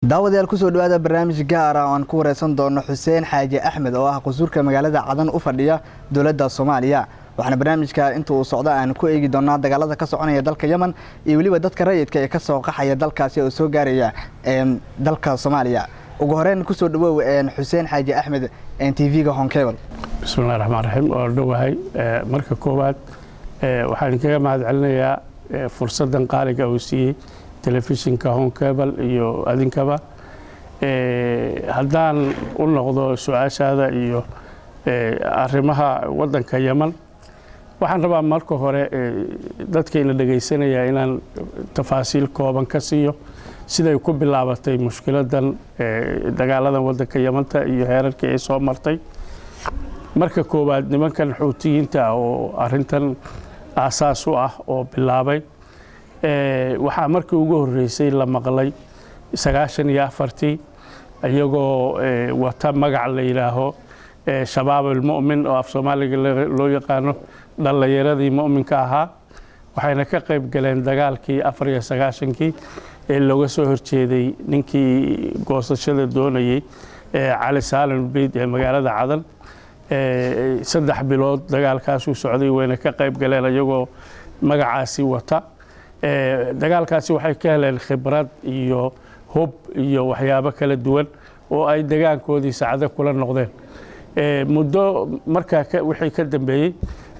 daawadayaal ku soo dhawaada barnaamij gaar ah oo aan ku wareysan doono Xuseen Xaaji Axmed oo ah qusuurka magaalada Cadan u fadhiya dawladda Soomaaliya waxaana barnaamijka inta uu socdo aan ku eegi doonaa dagaalada ka soconaya dalka Yemen iyo waliba dadka rayidka ee ka soo qaxaya dalkaasi oo soo gaaraya dalka Soomaaliya ugu horeen ku soo dhawow Xuseen Xaaji Axmed TV-ga Home Cable bismillaahir rahmaanir rahiim oo dhawahay marka koowaad waxaan kaga mahadcelinayaa fursadan qaaliga oo siiyay telefishinka Home Cable iyo adinkaba haddaan u noqdo su'aashaada iyo arrimaha wadanka Yemen waxaan rabaa marka hore dadkeena dhageysanaya inaan tafaasiil kooban ka siiyo siday ku bilaabatay mushkiladan dagaaladan wadanka Yemen-ta iyo heerarkii ay soo martay marka koowaad nimankan xuutiyiinta oo arintan aasaas u ah oo bilaabay waxaa markii ugu horeysay la maqlay 94 ayagoo wata magac la yiraahdo shabaab al-mu'min oo af Soomaaliga loo yaqaano dhalinyaradii mu'minka ahaa waxayna ka qayb galeen dagaalkii 94kii ee looga soo horjeeday ninkii goosashada doonayay Cali Saalim Beed ee magaalada Cadan 3 bilood dagaalkaas uu socday wayna ka qayb galeen ayagoo magacaasi wata dagaalkaasi waxay ka heleen khibrad iyo hub iyo waxyaabo kala duwan oo ay dagaankoodii saacado kula noqdeen muddo markaa wixii ka dambeeyay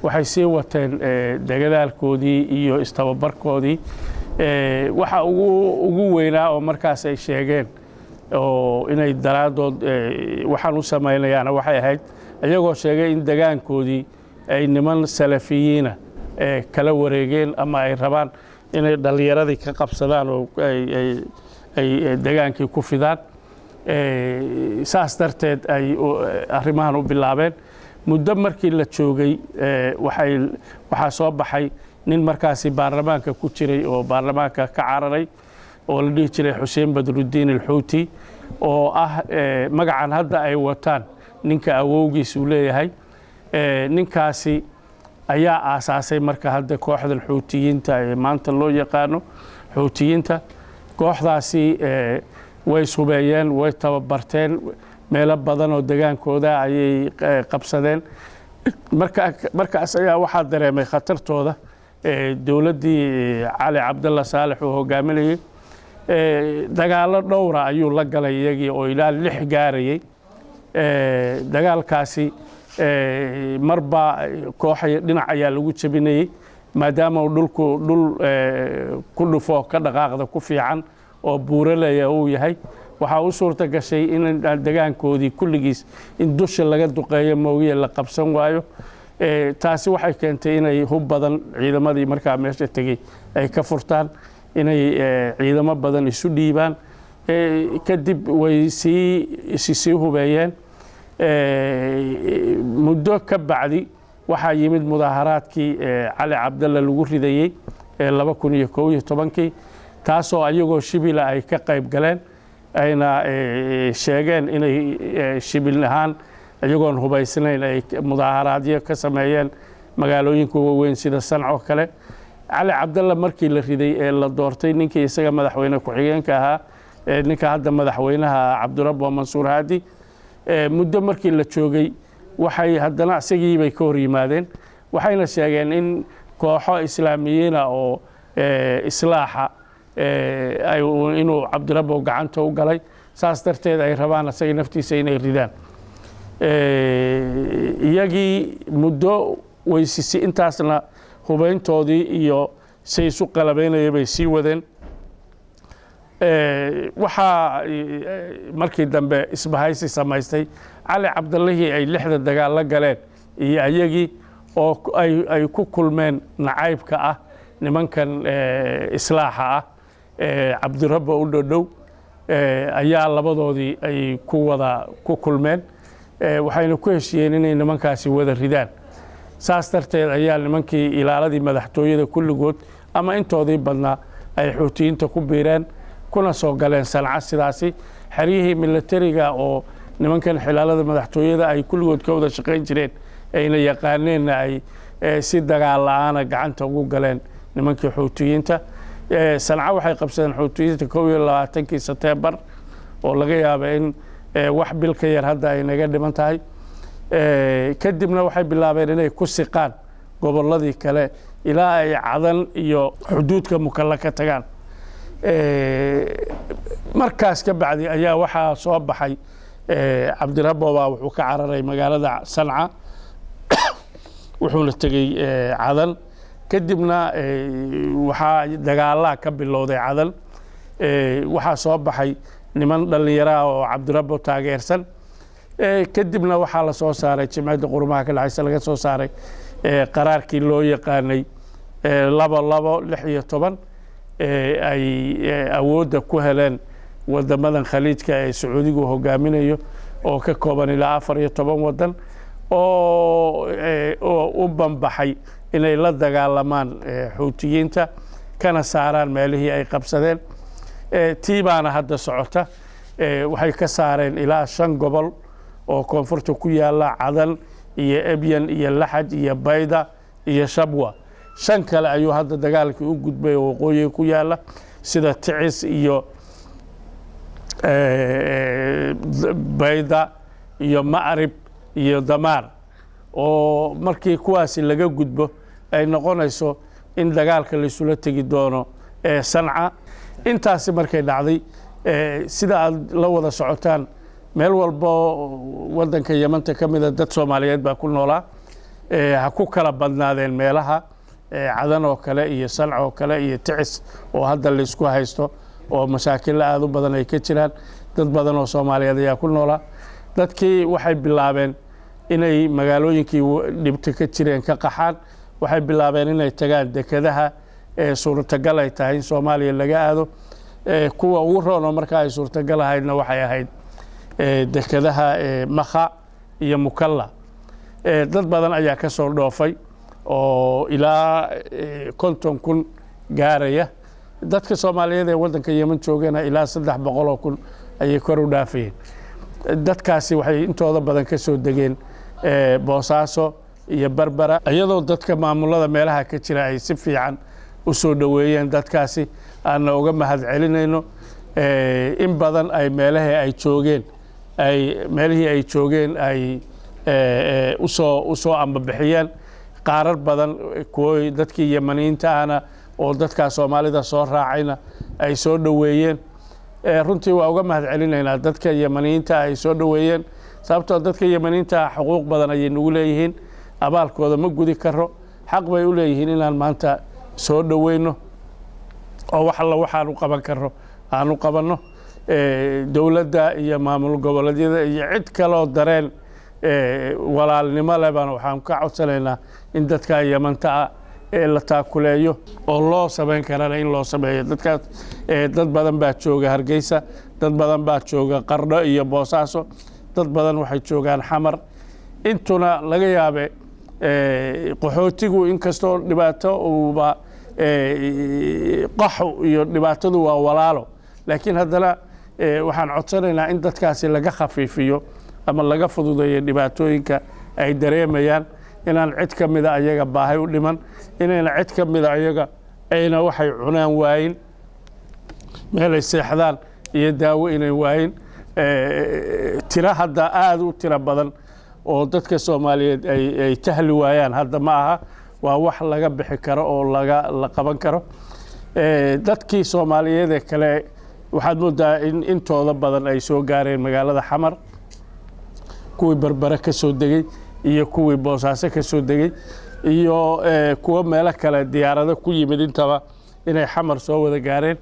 waxay sii wateen dagaalkoodii iyo istababarkoodii waxa ugu weynaa oo markaas ay sheegeen oo inay daraadood waxaan u sameynayaan waxay ahayd ayagoo sheegay in dagaankoodii ay niman salafiyiina kala wareegeen ama ay rabaan inay dhalinyaradii ka qabsadaan oo ay dagaankii ku fidaan saas darteed ay arrimahan u bilaabeen muddo markii la joogay waxaa soo baxay nin markaasi baarlamaanka ku jiray oo baarlamaanka ka cararay oo la dhihi jiray Xuseen Badruddin al-Xuuti oo ah magacan hadda ay wataan ninka awowgiis uu leeyahay ninkaasi ayaa aasaasay marka hadda kooxda xuutiyiinta ee maanta loo yaqaano xuutiyiinta kooxdaasi way subeeyeen way tababarteen meelo badan oo dagaankooda ayay qabsadeen markaas ayaa waxaa dareemay khatartooda dawladdii Cali Cabdalla Saalex oo hogaaminayay dagaalo dhowra ayuu la galay iyagii oo ilaa 6 gaarayay dagaalkaasi marba kooxay dhinac ayaa lagu jabinayay maadaama uu dhul ku dhufo ka dhaqaaqda ku fiican oo buuralaya uu yahay waxa uu suurta gashay in dagaankoodii kulligiis in dusha laga duqeeyo moogiye la qabsan waayo taasi waxay keentay inay hub badan ciidamadii markaa meesha tagay ay ka furtaan inay ciidamo badan isu dhiibaan kadib way sii hubeeyeen muddo ka bacdi waxaa yimid mudaaharaadkii Cali Cabdalla lagu ridayay 2011 taasoo ayagoo shibila ay ka qayb galeen ayna sheegeen inay shibil ahaan ayagoon hubaysnayn ay mudaaharaadyo ka sameeyeen magaalooyinka waaweyn sida Sanco kale Cali Cabdalla markii la riday ee la doortay ninkii isaga madaxweyne ku xigeenka ahaa ninka hadda madaxweynaha Cabdirabbo Mansuur Haadi muddo markii la joogay waxay haddana asagii bay ka hor yimaadeen waxayna sheegeen in kooxo islaamiyiina oo islaaxa inuu Cabdirabbo gacanta u galay saas darteed ay rabaan asaga naftiisa inay ridaan iyagii muddo weysisi intaasna hubeyntoodii iyo say isu qalabeynayay bay sii wadeen waxaa markii dambe isbahaysi samaystay Cali Cabdallahii ay 6 dagaal la galeen iyo ayagii oo ay ku kulmeen nacaybka ah nimankan islaaxa ah Cabdirabbo u dhow ayaa labadoodii ay ku kulmeen waxayna ku heshiyeen inay nimankaasi wada ridaan saas darteed ayaa nimankii ilaaladii madaxtooyada kulligood ama intoodii badnaa ay xuutiyiinta ku biireen kuna soo galeen Sanca sidaasi xeriyihii militariga oo nimankan xilaalada madaxtooyada ay kulligood ka wada shaqeyn jireen ayna yaqaaneen ay si dagaal la'aan gacanta ugu galeen nimankii xuutiyiinta Sanca waxay qabsadeen xuutiyiinta 21 September oo laga yaabo in wax bil ka yar hadda ay naga dhiman tahay kadibna waxay bilaabeen inay ku siqaan gobolladii kale ilaa ay Cadan iyo xuduudka Mukalla ka tagaan markaas ka bacdi ayaa waxaa soo baxay Cabdirabbo baa wuxuu ka cararay magaalada Sanca wuxuuna tegay Cadan kadibna waxaa dagaala ka bilowday Cadan waxaa soo baxay niman dhalinyaro oo Cabdirabbo taageersan kadibna waxaa la soo saaray Jimciyadda Qurumaha ka dhacaysa laga soo saaray qaraarkii loo yaqaanay 2216 ay awoodda ku heleen wadamadan khaliijka ee Sacuudigu hogaaminayo oo ka kooban ilaa 14 wadan oo u banbaxay inay la dagaalamaan Xuutiyiinta kana saaraan meelihii ay qabsadeen tiibaana hadda socota waxay ka saareen ilaa 5 gobol oo koonfurta ku yaala Cadan iyo Ebyan iyo Laxaj iyo Bayda iyo Shabwa 5 kale ayuu hadda dagaalkii u gudbay oo waqooyi ku yaala sida Ticis iyo Bayda iyo Ma'rib iyo Damar oo markii kuwaasi laga gudbo ay noqonayso in dagaalka la isula tagi doono Sanca intaasi markay dhacday sida aad la wada socotaan meel walbo wadanka Yemen ka mid ah dad Soomaaliyeed baa ku noolaa ha ku kala badnaadeen meelaha Cadan oo kale iyo Sanca oo kale iyo Ticis oo hadda la isku haysto oo mashaakil aad u badan ay ka jiraan dad badan oo Soomaaliyeed ayaa ku noolaa dadkii waxay bilaabeen inay magaalooyinkii dhibta ka jireen ka qaxaan waxay bilaabeen inay tagaan dekedaha suurtagal ay tahay in Soomaaliya laga aado kuwa ugu roon marka ay suurtagal ahaydna waxay ahayd dekedaha Makha iyo Mukalla dad badan ayaa ka soo dhoofay oo ilaa 50,000 gaaraya dadka Soomaaliyeed ee wadanka Yemen joogana ilaa 300,000 ayay kor u dhaafayeen dadkaasi waxay intooda badan ka soo degeen Boosaaso iyo Barbara iyadoo dadka maamulada meelaha ka jira ay si fiican u soo dhaweeyeen dadkaasi aan uga mahad celinayno in badan ay meelihii ay joogeen ay u soo ambabixiyeen qaarar badan kuwa dadkii Yemeniyiinta ahna oo dadka Soomaalida soo raacayna ay soo dhaweeyeen runtii waa uga mahad celinaynaa dadka Yemeniyiinta ay soo dhaweeyeen sababtoo dadka Yemeniyiinta xuquuq badan ay nagu leeyihiin abaalkooda ma gudi karo xaq bay u leeyihiin inaan maanta soo dhaweyno oo wax alla waxaan u qaban karo aan u qabanno dawladda iyo maamul goboleedyada iyo cid kale oo dareen walaalnimo leh baan waxaan ka codsanaynaa in dadka Yementa la taakuleeyo oo loo sameyn karana in loo sameeyo dadkaas dad badan baa jooga Hargeysa dad badan baa jooga Qardho iyo Boosaaso dad badan waxay joogaan Xamar intuna laga yaabe qaxootigu inkastoo dhibaato uuba qaxo iyo dhibaatadu waa walaalo laakiin haddana waxaan codsanaynaa in dadkaasi laga khafiifiyo ama laga fududeeyo dhibaatooyinka ay dareemayaan inaan cid ka mid ah ayaga baahay u dhiman inayna cid ka mid ah ayaga ayna waxay cunaan waayin meel ay seexdaan iyo daawo inay waayin tira hadda aad u tira badan oo dadka Soomaaliyeed ay tahli waayaan hadda ma aha waa wax laga bixi karo oo la qaban karo dadkii Soomaaliyeed ee kale waxaad moodaa in intooda badan ay soo gaareen magaalada Xamar kuwii Barbara ka soo degay iyo kuwii Boosaaso ka soo degay iyo kuwa meelo kale diyaarado ku yimid intaba inay Xamar soo wada gaareen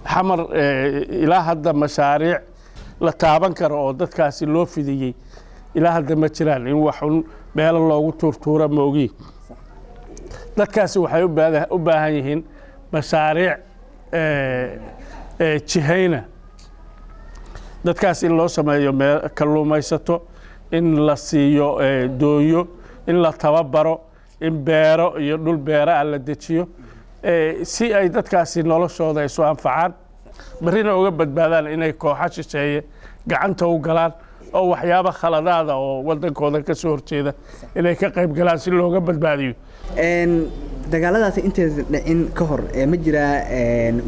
Xamar ilaa hadda mashaariic la taaban karo oo dadkaasi loo fidiyay ilaa hadda ma jiraan in wax meelo loogu tuurtuura moogi dadkaasi waxay u baahan yihiin mashaariic jihayna dadkaas in loo sameeyo kalluumaysato in la siiyo dooyo in la tababaro in beero iyo dhul beera la dejiyo si ay dadkaasi noloshooda isu anfacaan barina uga badbaadaan inay kooxo shisheeye gacanta u galaan oo waxyaabo khaladaada oo wadankooda ka soo horjeeda inay ka qayb galaan si looga badbaadiyo dagaaladaasi intaysan dhicin ka hor ma jiraa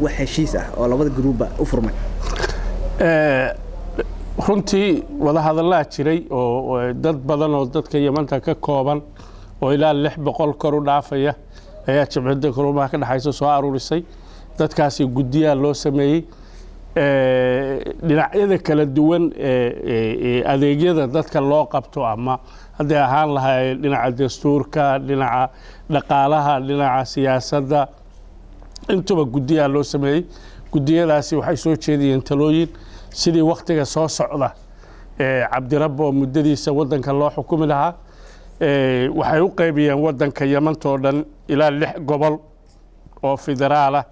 wax heshiis ah oo labada gruubba u furmay runtii wada hadallaa jiray oo dad badan oo dadka Yamanta ka kooban oo ilaa 600 kor u dhaafaya ayaa jimcida qurumaha ka dhaxaysa soo aruurisay dadkaasi guddiyaa loo sameeyay dhinacyada kala duwan adeegyada dadka loo qabto ama haddii ahaan lahaay dhinaca dastuurka dhinaca dhaqaalaha dhinaca siyaasadda intuba guddiyaa loo sameeyay guddiyadaasi waxay soo jeediyeen talooyin sidii waqtiga soo socda cabdirabbo muddadiisa waddanka loo xukumi lahaa waxay u qaybiyeen waddanka Yamanta oo dhan ilaa 6 gobol oo federaal ah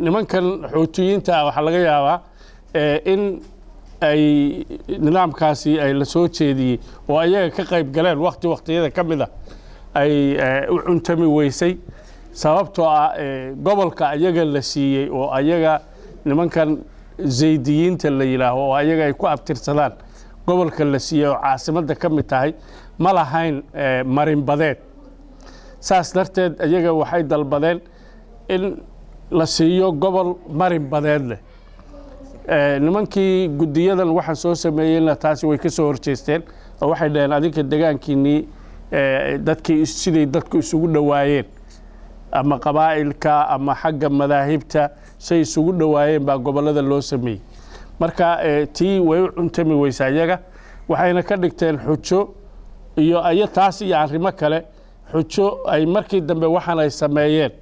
nimankan xuutiyiinta waxa laga yaabaa in ay nidaamkaasi ay la soo jeediyay oo ayaga ka qayb galeen waqtiyada kamida ay u cuntami weysay sababtoo ah gobolka ayaga la siiyay oo ayaga nimankan zaydiyiinta la yiraahdo oo ayaga ay ku abtirsadaan gobolka la siiyay oo caasimadda ka mid tahay ma lahayn marin badeed saas darteed ayaga waxay dalbadeen in la siiyo gobol marin badeed leh nimankii guddiyadan waxa soo sameeyayna taasi way ka soo horjeesteen oo waxay dhaheen adinka deegaankiinii dadkii sidii dadku isugu dhawaayeen ama qabaa'ilka ama xagga madaahibta say isugu dhawaayeen baa gobolada loo sameeyay marka tii way u cuntami weysaa iyaga waxayna ka dhigteen xujo iyo taas iyo arrimo kale xujo ay markii dambe waxaan ay sameeyeen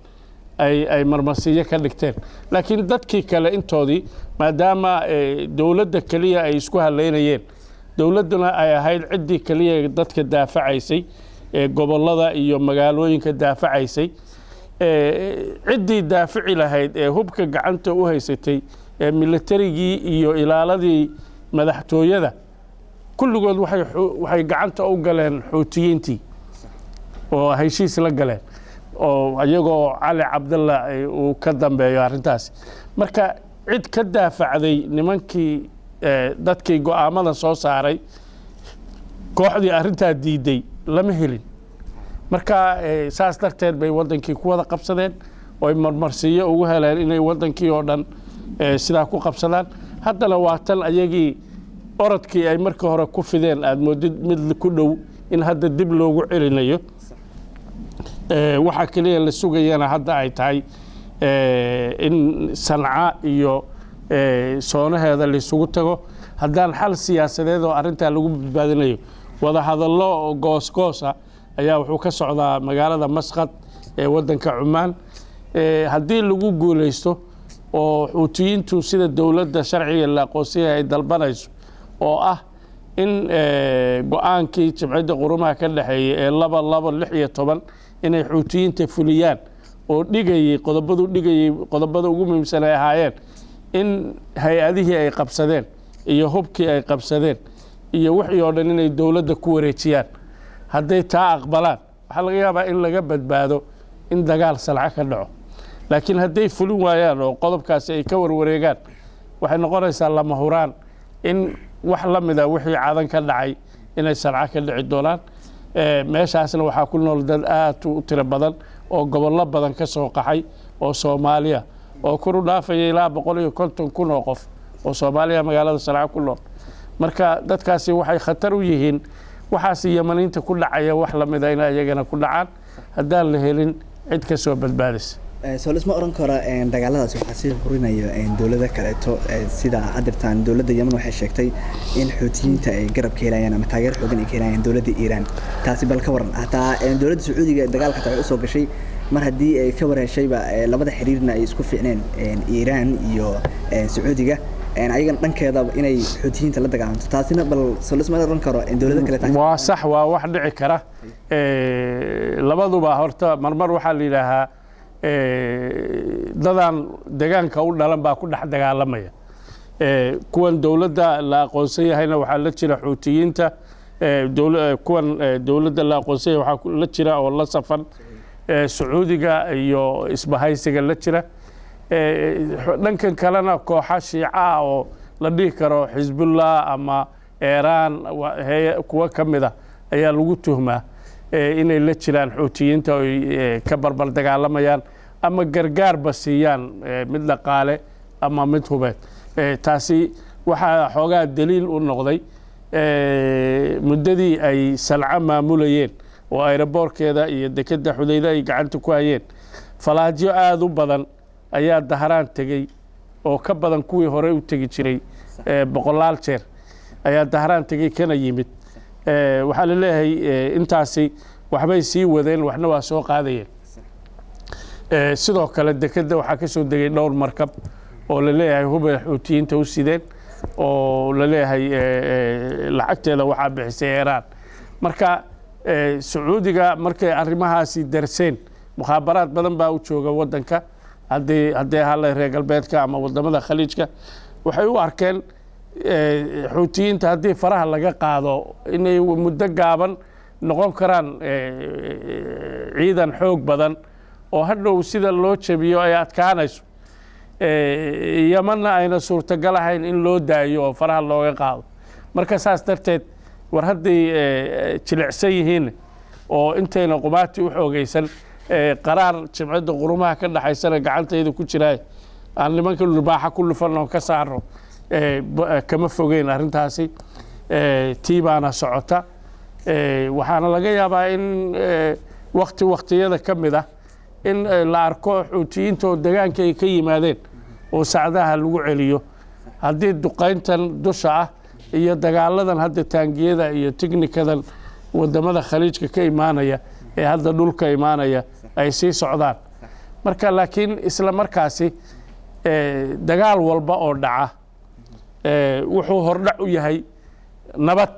ay marmarsiyo ka dhigteen laakiin dadkii kale intoodii maadaama dawladda kaliya ay isku haleynayeen dawladduna ay ahayd ciddii kaliya dadka daafacaysay gobolada iyo magaalooyinka daafacaysay ciddii daafici lahayd hubka gacanta u haysatay militarigii iyo ilaaladii madaxtooyada kulligood waxay gacanta u galeen xuutiyiintii oo heshiis la galeen oo ayagoo Cali Cabdalla uu ka dambeeyo arrintaas marka cid ka daafacday nimankii dadkii go'aamada soo saaray kooxdii arrintaa diiday lama helin marka saas darteed bay wadankii ku wada qabsadeen oo ay marmarsiyo ugu heleen inay wadankii oo dhan sidaa ku qabsadaan haddana waa tan ayagii orodkii ay markii hore ku fideen aad moodid mid ku dhow in hadda dib loogu celinayo waxa kaliya la sugayana hadda ay tahay in Sanca iyo soonaheeda la isugu tago haddaan xal siyaasadeed oo arrinta lagu badbaadinayo wada hadallo goos-goosa ayaa wuxuu ka socdaa magaalada Masqat ee waddanka Cumaan haddii lagu guuleysto oo xuutiyiintu sida dawladda sharciga la aqoonsiyay ay dalbanayso oo ah in go'aankii jimcida qurumaha ka dhaxeeyay ee 2-2-16 inay xuutiyiinta fuliyaan oo dhigayay qodobada ugu muhiimsan ay ahaayeen in hay'adihii ay qabsadeen iyo hubkii ay qabsadeen iyo wixii oo dhan inay dawladda ku wareejiyaan hadday taa aqbalaan waxa laga yaabaa in laga badbaado in dagaal Sanca ka dhaco laakiin hadday fulin waayaan oo qodobkaasi ay ka warwareegaan waxay noqonaysaa lama huraan in wax la mid ah wixii caadan ka dhacay inay Sanca ka dhici doonaan meeshaasna waxaa ku nool dad aad u tiro badan oo gobollo badan ka soo qaxay oo Soomaaliya oo kor u dhaafaya ilaa 150,000 oo qof oo Soomaaliya magaalada Sanca ku nool marka dadkaasi waxay khatar u yihiin waxaas Yamaniinta ku dhacaya wax la mid ah in ayagana ku dhacaan haddaan la helin cid ka soo badbaadis soo isma oran karo dagaaladaas waxa si horinayo dawladda kaleeto sida adirtaan dawladda Yemen waxay sheegtay in xuutiyiinta ay garab ka helayaan ama taageer xooggan ay ka helayaan dawladda Iiraan taasi bal ka waran hataa dawladda Sacuudiga dagaalka ay u soo gashay mar haddii ay ka wareeshayba labada xiriirna ay isku fiicneen Iiraan iyo Sacuudiga ayagan dhankeeda inay xuutiyiinta la dagaalanto taasina bal soo isma oran karo dawladda kaleeto waa sax waa wax dhici kara labaduba horta marmar waxa la yiraahaa dadaan deegaanka u dhalan baa ku dhex dagaalamaya kuwan dawladda la aqoonsan yahayna waxaa la jira xuutiyiinta kuwan dawladda la aqoonsan yahay waxaa la jira oo la safan Sacuudiga iyo isbahaysiga la jira dhankan kalena kooxa Shiica oo la dhihi karo Xisbullah ama Iiraan kuwa kamida ayaa lagu tuhmaa inay la jiraan xuutiyiinta oo ka barbar dagaalamayaan ama gargaar ba siiyaan mid dhaqaale ama mid hubeed taasi waxaa xoogaa daliil u noqday muddadii ay Sanca maamulayeen oo aeroboorkeeda iyo dekedda Xudayda ay gacanta ku hayeen falaadyo aad u badan ayaa daharaan tegey oo ka badan kuwii hore u tegi jiray boqolaal jeer ayaa daharaan tegey kana yimid waxaa la leeyahay intaasi waxbay sii wadeen waxna waa soo qaadayeen sidoo kale dekedda waxaa ka soo degay dhowr markab oo la leeyahay hubay Xuutiyiinta u sideen oo la leeyahay lacagteeda waxaa bixisay Iiraan marka Sacuudiga markay arrimahaasi darseen mukhaabaraad badan baa u jooga wadanka haddii hal reer galbeedka ama wadamada khaliijka waxay u arkeen Xuutiyiinta haddii faraha laga qaado inay muddo gaaban noqon karaan ciidan xoog badan oo hadhow sida loo jabiyo ay adkaanayso Yamanna ayna suurtagal ahayn in loo daayo oo faraha looga qaado marka saas darteed war haddii jilicsan yihiin oo intayna qumaati u xoogaysan qaraar jimcada qurumaha ka dhaxaysana gacantayda ku jiraa aan nimanka dhulbaaxa ku lufano ka saaro kama fogeyn arrintaasi tiibaana socota waxaana laga yaabaa in waqtiyada ka mid ah in la arko Xuutiyiinta oo deegaanka ay ka yimaadeen oo sacdaha lagu celiyo haddii duqayntan dusha ah iyo dagaaladan hadda taangiyada iyo tiknikadan wadamada khaliijka ka imaanaya ee hadda dhulka imaanaya ay sii socdaan marka laakiin isla markaasi dagaal walba oo dhaca wuxuu hordhac u yahay nabad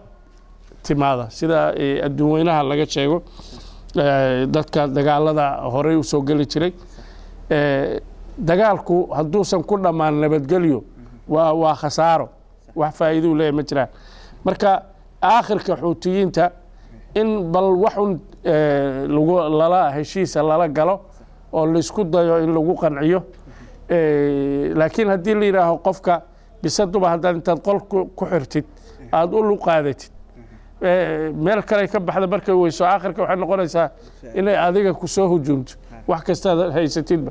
timaada sida adduunweynaha laga sheego dadka dagaalada horey u soo gali jiray dagaalku hadduusan ku dhammaan nabadgelyo waa khasaaro wax faa'iido u leeyahay ma jiraan marka aakhirka Xuutiyiinta in bal waxun lala heshiisa lala galo oo la isku dayo in lagu qanciyo laakiin haddii la yiraaho qofka bisaduba haddaad intaad qol ku xirtid aad u luqaadatid meel kale ka baxda markay weyso aakhirka waxay noqonaysaa inay adiga ku soo hujuumto wax kasta haysatidba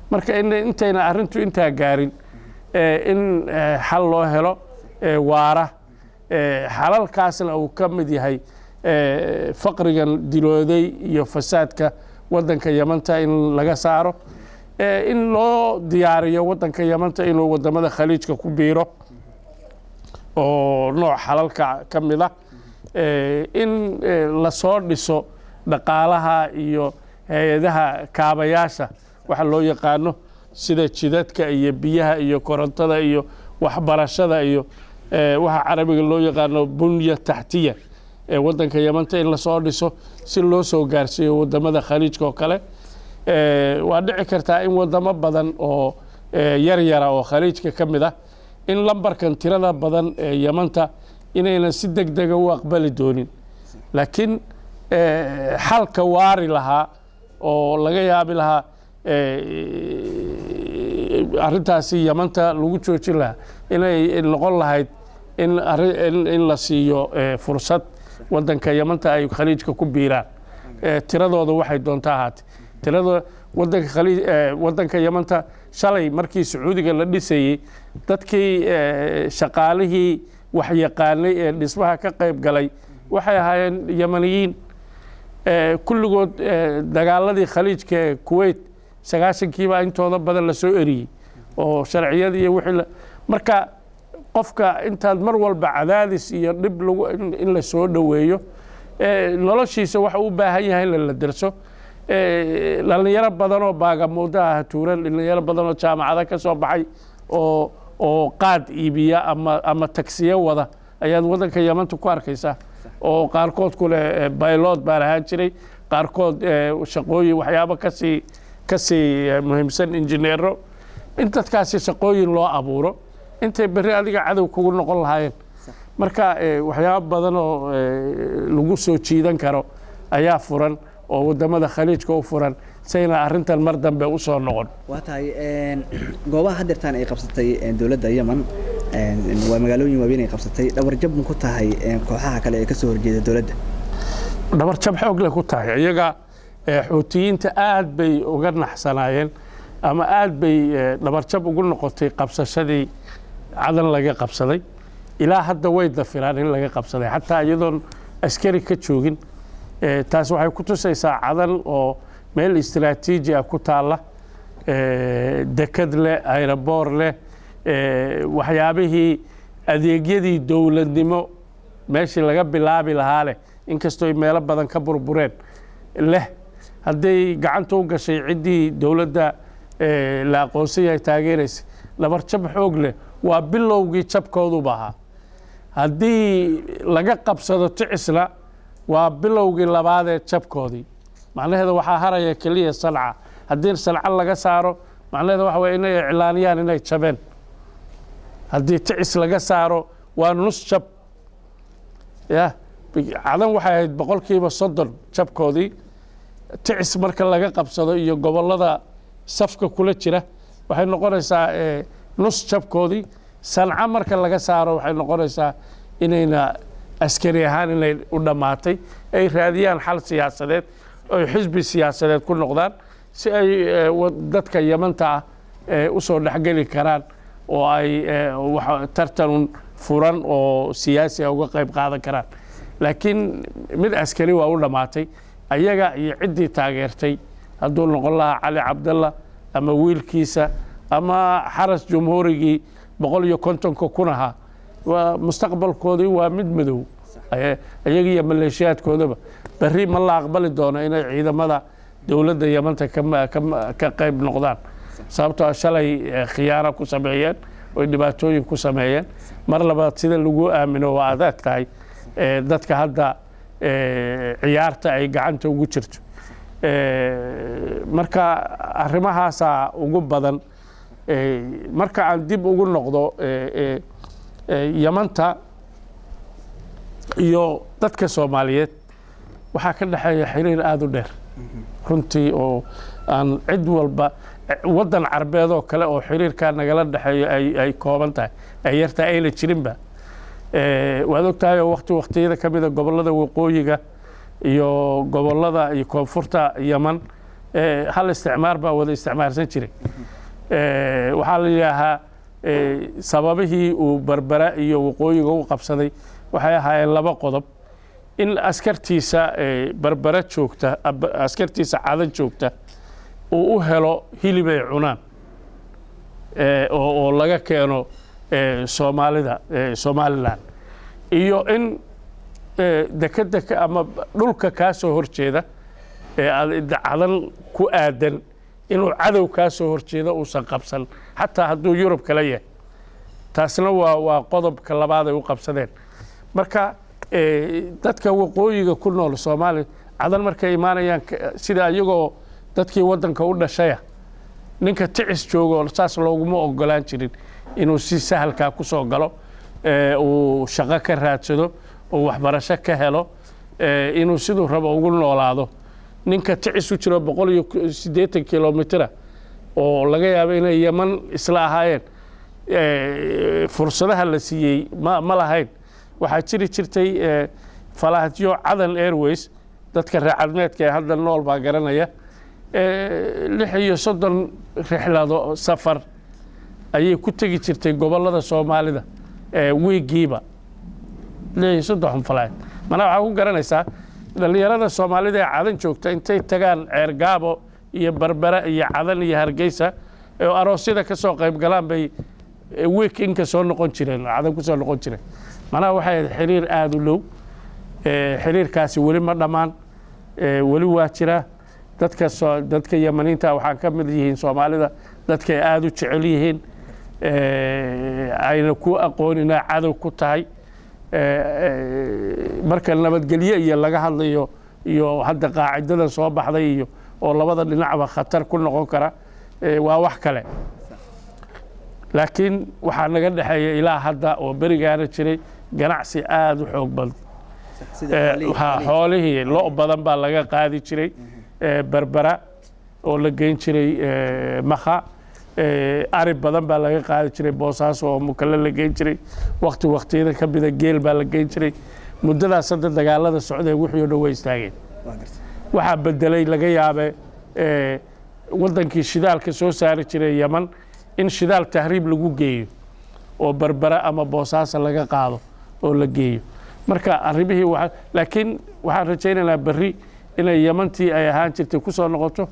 marka intayna arrintu intaa gaarin in xal loo helo waara xalalkaasna uu ka mid yahay faqrigan dilooday iyo fasaadka wadanka Yamanta in laga saaro in loo diyaariyo wadanka Yamanta inuu wadamada khaliijka ku biiro oo nooc xalalka ka mid ah in la soo dhiso dhaqaalaha iyo hay'adaha kaabayaasha waxa loo yaqaano sida jidadka iyo biyaha iyo korontada iyo waxbarashada iyo waxa carabiga loo yaqaano bunya tahtiya wadanka Yamanta in la soo dhiso si loo soo gaarsiiyo wadamada khaliijka oo kale waa dhici kartaa in wadamo badan oo yar oo khaliijka ka mid ah in lambarkan tirada badan ee Yamanta inayna si degdeg ah u aqbali doonin laakiin xalka waari lahaa oo laga yaabi lahaa arrintaasi Yamanta lagu joojin lahaa inay noqon lahayd in la siiyo fursad wadanka Yamanta ay khaliijka ku biiraan tiradooda waxay doontaa ahaatee tirada wadanka Yamanta shalay markii Sacuudiga la dhisayay dadkii shaqaalihii wax yaqaanay ee dhismaha ka qayb galay waxay ahaayeen Yamaniyiin kulligood dagaaladii khaliijka ee Kuwait 90kiiba intooda badan la soo eriyay oo sharciyada iyo wixii marka qofka intaad mar walba cadaadis iyo dib in la soo dhaweeyo noloshiisa waxa uu baahan yahay in la darso dhalinyaro badan oo baagamuudaha tuuran dhalinyaro badan oo jaamacada ka soo baxay oo qaad iibiya ama taksiya wada ayaad wadanka Yamanta ku arkaysaa oo qaarkood ku leh pilot baan ahaan jiray qaarkood shaqooyin waxyaabo kasii muhiimsan injineero in dadkaasi shaqooyin loo abuuro intay bari adiga cadow kugu noqon lahaayeen marka waxyaabo badan oo lagu soo jiidan karo ayaa furan oo wadamada khaliijka u furan sayna arrintan mar dambe u soo noqon waa tahay goobaha hadeertaan ay qabsatay dawladda Yemen waa magaalooyin waaweyn ay qabsatay dhabarjab ku tahay kooxaha kale ee ka soo horjeeda dawladda dhabarjab xoog leh ku tahay iyaga Xuutiyiinta aad bay uga naxsanaayeen ama aad bay dhabarjab ugu noqotay qabsashadii cadan laga qabsaday ilaa hadda way dafiraan in laga qabsaday xataa iyadoon askari ka joogin taas waxay ku tusaysaa cadan oo meel istiraatiiji ah ku taalla dekad leh aeroboor leh waxyaabihii adeegyadii dowladnimo meeshii laga bilaabi lahaa leh inkastoo meelo badan ka burbureen leh hadday gacanta u gashay ciddii dowladda la aqoonsan yahay taageeraysa dhabarjab xoog leh waa bilowgii jabkooduba ahaa haddii laga qabsado ticisna waa bilowgii labaadee jabkoodii macnaheeda waxaa haraya keliya sanca haddii sanca laga saaro macnaheeda waxa weye inay iclaaniyaan inay jabeen haddii ticis laga saaro waa nus jab ya cadan waxay ahayd 30% jabkoodii ticis marka laga qabsado iyo gobollada safka kula jira waxay noqonaysaa nus jabkoodii sanca marka laga saaro waxay noqonaysaa inayna askari ahaan inay u dhammaatay ay raadiyaan xal siyaasadeed oo xisbi siyaasadeed ku noqdaan si ay dadka Yamanta u soo dhaxgali karaan oo ay tartan furan oo siyaasi uga qayb qaadan karaan laakiin mid askari waa u dhamaatay ayaga iyo ciddii taageertay hadduu noqon lahaa Cali Cabdalla ama wiilkiisa ama xaras jumhuurigii 150 kunaha waa mustaqbalkoodii waa mid madow ayaga iyo maleeshiyaadkoodaba bari ma la aqbali doono inay ciidamada dowladda Yamanta ka qayb noqdaan sababtoo shalay khiyaano ku sameeyeen oo dhibaatooyin ku sameeyeen mar labaad sida lagu aamino waa adag tahay dadka hadda ciyaarta ay gacanta ugu jirto marka arrimahaasa ugu badan marka aan dib ugu noqdo Yamanta iyo dadka Soomaaliyeed waxaa ka dhaxeeya xiriir aad u dheer runtii oo aan cid walba wadan Carbeed oo kale oo xiriirka nagala dhaxeeyo ay kooban tahay ay yartaa ayna jirinba waad ogtahay waqtiyada ka mid ah gobollada waqooyiga iyo gobollada iyo koonfurta Yaman hal isticmaar baa wada isticmaarsan jiray waxaa la yiraahdaa sababihii uu Berbera iyo waqooyiga u qabsaday waxay ahaayeen laba qodob in askartiisa Berbera joogta askartiisa cadan joogta uu u helo hilib ay cunaan oo laga keeno Somaliland iyo in dekada ama dhulka ka soo horjeeda cadan ku aadan inuu cadow ka soo horjeeda uu san qabsan xataa hadduu Yurub kala yahay taasna waa qodobka labaad ay u qabsadeen marka dadka waqooyiga ku nool Soomaaliya cadan markay imaanayaan sida ayagoo dadkii wadanka u dhashaya ninka ticis joogo saas looguma ogolaan jirin inuu si sahalka ku soo galo uu shaqo ka raadsado oo waxbarasho ka helo inuu sidoo rabo ugu noolaado ninka ticis u jiro 180 kilomitir oo laga yaabo inay Yaman isla ahaayeen fursadaha la siiyay ma lahayn waxaa jiri jirtay falaahyo Cadan Airways dadka raacadmeedka hadda nool baa garanaya 36 rixlado safar ayay ku tagi jirtay gobollada Soomaalida weegiiba 36 falaad mana waxa ku garanaysaa dhalinyarada Soomaalida ee cadan joogta intay tagaan Ceergaabo iyo Berbera iyo Cadan iyo Hargeysa oo aroosyada ka soo qayb galaan bay weekend-ka soo noqon jireen cadan ku soo noqon jireen mana waxay xiriir aad u low xiriirkaasi wali ma dhamaan wali waa jira dadka Yamaniinta waxaan ka mid yihiin Soomaalida dadka aad u jecel yihiin ayna ku aqoonina cadow ku tahay marka nabadgelyo iyo laga hadlayo iyo hadda qaacidada soo baxday iyo oo labada dhinacba khatar ku noqon kara waa wax kale laakiin waxa naga dhaxeeya ilaa hadda oo barigaana jiray ganacsi aad u xoog badan xoolihii loo badan baa laga qaadi jiray Berbera oo la geyn jiray Makha ari badan baa laga qaadi jiray Boosaaso oo Mukalla la geyn jiray waqtiyada ka mida geel baa la geyn jiray muddadaas hadda dagaalada socday wixii oo dhow istaageen waxa bedelay laga yaabay wadankii shidaalka soo saari jiray Yaman in shidaal tahriib lagu geeyo oo Berbera ama Boosaaso laga qaado oo la geeyo marka arrimihii laakiin waxaan rajaynaynaa berri inay Yamantii ay ahaan jirtay ku soo noqoto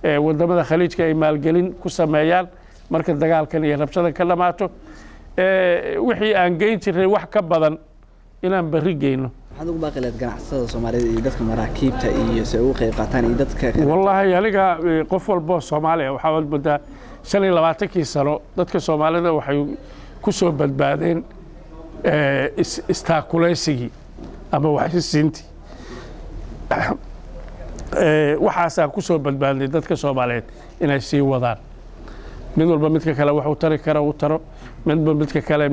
wadamada khaliijka ay maalgelin ku sameeyaan marka dagaalkan iyo rabshada ka dhamaato wixii aan geyn jiray wax ka badan inaan berri geyno waxaad ugu baaqayd ganacsatada Soomaaliyeed iyo dadka maraakiibta iyo si ugu qayb qaataan iyo dadka wallahi aniga qof walba Soomaaliya waxa wad mudaa 25 sano dadka Soomaalida waxay ku soo badbaadeen istaakulaysigii ama waxsiintii waxaas ku soo badbaadnay dadka Soomaaliyeed inay sii wadaan mid walba midka kale wuxuu tari kara uu taro midka kale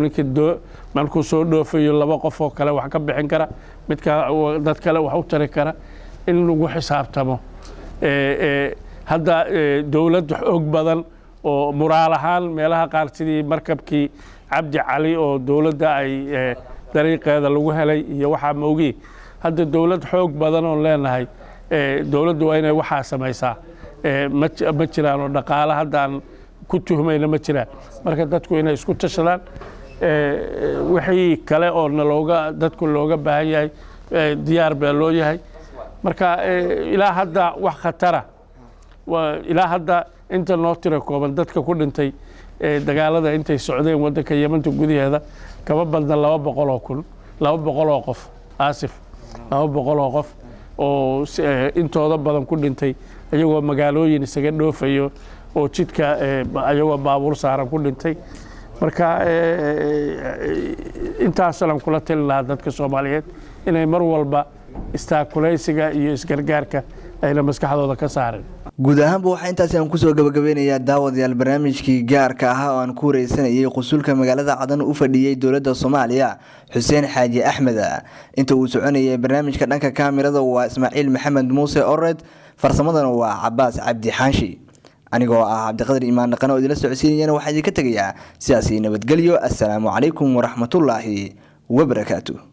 markuu soo dhoofayo laba qof oo kale wax ka bixin kara midka dad kale wax u tari kara in lagu xisaabtamo hadda dawladdu xoog badan oo muraal ahaan meelaha qaar sidii markabkii Cabdi Cali oo dawladda ay dariiqeeda lagu helay iyo waxa moogi hadda dawlad xoog badan oo leenahay dawladdu waa inay waxa samaysaa ma jiraan oo dhaqaale haddaan ku tuhmayna ma jiraan marka dadku inay isku tashadaan wixii kale oo dadku looga baahan yahay diyaar baa loo yahay marka ilaa hadda wax khatara ilaa hadda inta noo tira kooban dadka ku dhintay dagaalada intay socdeen wadanka Yemen gudaheeda kaba badna 200 qof aasif 200 qof oo intooda badan ku dhintay ayagoo magaalooyin isaga dhoofayo oo jidka ayagoo baabuur saaran ku dhintay marka intaas salan kula talin lahaa dadka Soomaaliyeed inay mar walba istaakulaysiga iyo isgargaarka ayna maskaxdooda ka saareen guud ahaanba waxa intaas aan ku soo gabagabeynayaa daawadayaal barnaamijkii gaarka ah oo aan ku wareysanayay qusulka magaalada Cadan u fadhiyay dawladda Soomaaliya Xuseen Xaaji Axmed inta uu soconayay barnaamijka dhanka kaamirada waa Ismaaciil Maxamed Muuse Ored farsamadana waa Cabbaas Cabdi Xaashi anigoo ah Cabdiqadir Imaan Dhaqan oo idila socodsiinayna waxa idin ka tagayaa sidaas nabadgelyo assalaamu calaykum wa rahmatullaahi wa barakaatuh